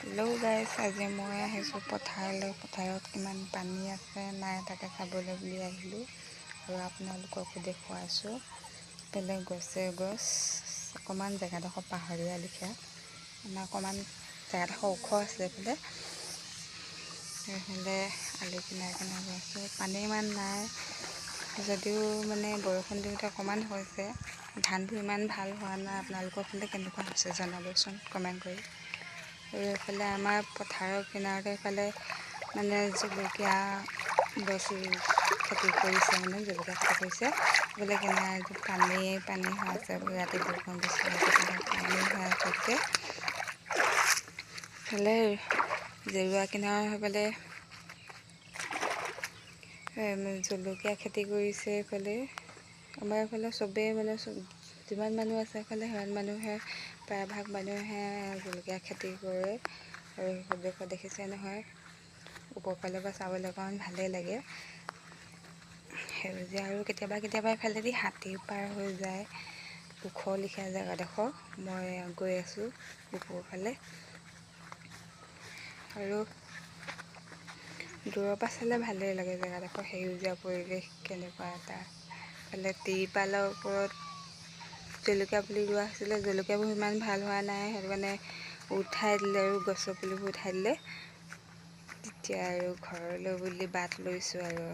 Hello' গাইছ, আজি মই আহিছোঁ পথাৰলৈ। পথাৰত কিমান পানী আছে নাই তাকে চাবলৈ বুলি আহিলোঁ আৰু আপোনালোককো দেখুৱাইছোঁ। বেলেগ গছ অকণমান জেগাডোখৰ পাহাৰীয়া লিখীয়া, মানে অকণমান জেগাডোখৰ ওখ আছে এইফালে। সেইফালে আলি কিনাৰে গৈছোঁ। পানী ইমান নাই যদিও মানে বৰষুণ দিওঁতে অকণমান হৈছে। ধানবোৰ ইমান ভাল হোৱা নাই। আপোনালোকৰ ফালে কেনেকুৱা হৈছে জনাবচোন কমেণ্ট কৰি। আৰু এইফালে আমাৰ পথাৰৰ কিনাৰতে এইফালে মানে জলকীয়া গছ খেতি কৰিছে, মানে জলকীয়া খেতি কৰিছে। এইফালে কিনাৰত পানী হৈ আছে। ৰাতি বৰষুণ দিছে, পানী হৈ আছে গোটেই। এইফালে জেওৰা কিনাৰৰ সেইফালে জলকীয়া খেতি কৰিছে। এইফালে আমাৰ এইফালে চবেই মানে যিমান মানুহ আছে এইফালে সিমান মানুহে, প্ৰায়ভাগ মানুহে জলকীয়া খেতি কৰে। আৰু সেইবোৰ দেখিছে নহয়, ওপৰৰ ফালৰ পৰা চাবলৈ অকণমান ভালেই লাগে সেউজীয়া। আৰু কেতিয়াবা এইফালেদি হাতী পাৰ হৈ যায়। ওখ লিখীয়া জেগাডোখৰ মই গৈ আছোঁ ওপৰৰ ফালে, আৰু দূৰৰ পৰা চালে ভালেই লাগে জেগাডোখৰ, সেউজীয়া পৰিৱেশ কেনেকুৱা এটা। এইফালে টিৰপালৰ ওপৰত জলকীয়া পুলি ৰোৱা হৈছিলে। জলকীয়াবোৰ ইমান ভাল হোৱা নাই, সেইটো কাৰণে উঠাই দিলে আৰু গছৰ পুলিবোৰ উঠাই দিলে। তেতিয়া আৰু ঘৰলৈ বুলি বাট লৈছোঁ আৰু।